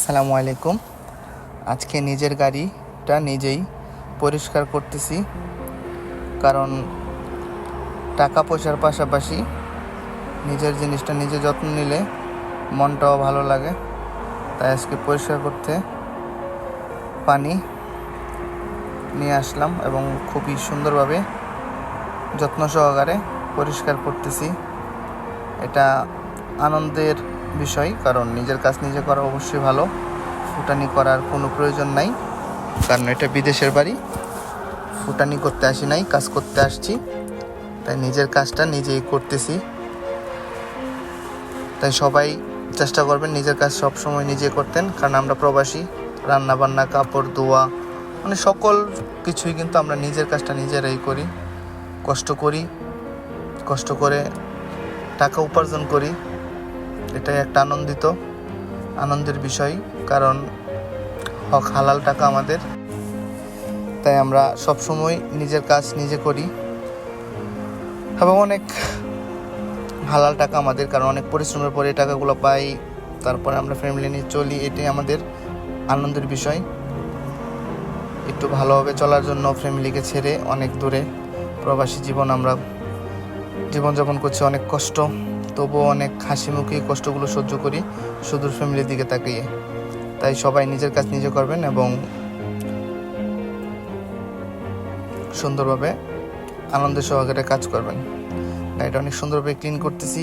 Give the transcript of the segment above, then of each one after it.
আসসালামু আলাইকুম। আজকে নিজের গাড়িটা নিজেই পরিষ্কার করতেছি, কারণ টাকা পয়সার পাশাপাশি নিজের জিনিসটা নিজে যত্ন নিলে মনটাও ভালো লাগে। তাই আজকে পরিষ্কার করতে পানি নিয়ে আসলাম এবং খুবই সুন্দরভাবে যত্ন সহকারে পরিষ্কার করতেছি। এটা আনন্দের বিষয়, কারণ নিজের কাজ নিজে করা অবশ্যই ভালো। ফুটানি করার কোনো প্রয়োজন নাই, কারণ এটা বিদেশের বাড়ি। ফুটানি করতে আসি নাই, কাজ করতে আসছি। তাই নিজের কাজটা নিজেই করতেছি। তাই সবাই চেষ্টা করবেন নিজের কাজ সবসময় নিজে করতেন, কারণ আমরা প্রবাসী। রান্না বান্না, কাপড় ধোয়া, মানে সকল কিছুই কিন্তু আমরা নিজের কাজটা নিজেরাই করি। কষ্ট করে টাকা উপার্জন করি। এটাই একটা আনন্দের বিষয়, কারণ হক হালাল টাকা আমাদের। তাই আমরা সবসময় নিজের কাজ নিজে করি এবং অনেক হালাল টাকা আমাদের, কারণ অনেক পরিশ্রমের পরে এই টাকাগুলো পাই। তারপরে আমরা ফ্যামিলি নিয়ে চলি। এটাই আমাদের আনন্দের বিষয়। একটু ভালোভাবে চলার জন্য ফ্যামিলিকে ছেড়ে অনেক দূরে প্রবাসী আমরা জীবনযাপন করছি। অনেক কষ্ট, তবুও অনেক হাসি মুখে কষ্টগুলো সহ্য করি সুদূর ফ্যামিলির দিকে তাকিয়ে। তাই সবাই নিজের কাজ নিজে করবেন এবং সুন্দরভাবে আনন্দ সহকারে কাজ করবেন। গাড়িটা অনেক সুন্দরভাবে ক্লিন করতেছি,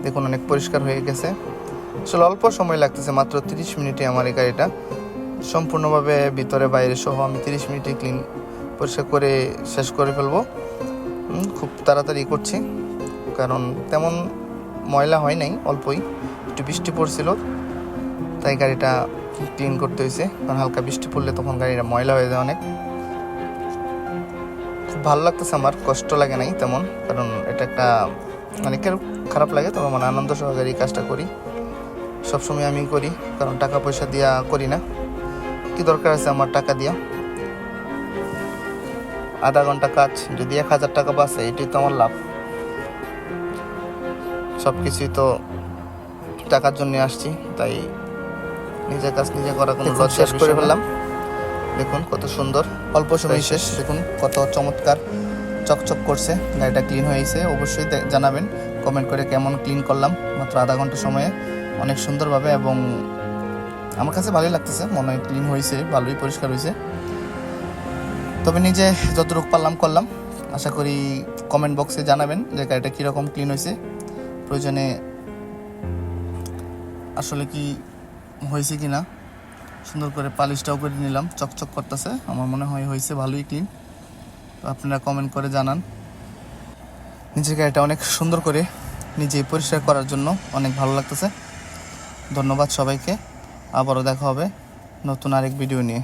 দেখুন অনেক পরিষ্কার হয়ে গেছে। আসলে অল্প সময় লাগতেছে, মাত্র 30 মিনিটে আমার এই গাড়িটা সম্পূর্ণভাবে ভিতরে বাইরে সহ আমি 30 মিনিটে পরিষ্কার করে শেষ করে ফেলবো। খুব তাড়াতাড়ি করছি, কারণ তেমন ময়লা হয় নাই, অল্পই একটু বৃষ্টি পড়ছিল, তাই গাড়িটা ক্লিন করতে হয়েছে। কারণ হালকা বৃষ্টি পড়লে তখন গাড়িটা ময়লা হয়ে যায় অনেক। খুব ভালো লাগতেছে আমার, কষ্ট লাগে নাই তেমন, কারণ এটা একটা অনেকের খারাপ লাগে, তবে মানে আনন্দ সহকারে এই কাজটা করি। সবসময় আমি করি, কারণ টাকা পয়সা দিয়া করি না। কি দরকার আছে আমার টাকা দিয়া? আধা ঘন্টা কাজ যদি 1000 টাকা বাঁচে, এটাই তো আমার লাভ। সব কিছুই তো টাকার জন্য আসছি, তাই নিজের কাজ নিজে করা কোনো শেষ করে ফেললাম। দেখুন কত সুন্দর, অল্প সময় শেষ। দেখুন কত চমৎকার চকচক করছে, গাড়িটা ক্লিন হয়েছে। অবশ্যই জানাবেন কমেন্ট করে কেমন ক্লিন করলাম মাত্র আধা ঘন্টা সময়ে, অনেক সুন্দরভাবে। এবং আমার কাছে ভালোই লাগতেছে, মনে হয় ক্লিন হয়েছে, ভালোই পরিষ্কার হয়েছে। তবে নিজে যতটুকু পারলাম করলাম। আশা করি কমেন্ট বক্সে জানাবেন যে গাড়িটা কীরকম ক্লিন হয়েছে। প্রয়োজনে আসলে কি হয়েছে কি না, সুন্দর করে পালিশটাও করে নিলাম, চকচক করতেছে। আমার মনে হয় হয়েছে ভালোই ক্লিন। তো আপনারা কমেন্ট করে জানান। নিজের গাড়িটা অনেক সুন্দর করে নিজেই পরিষ্কার করার জন্য অনেক ভালো লাগতেছে। ধন্যবাদ সবাইকে। আবারও দেখা হবে নতুন আরেক ভিডিও নিয়ে।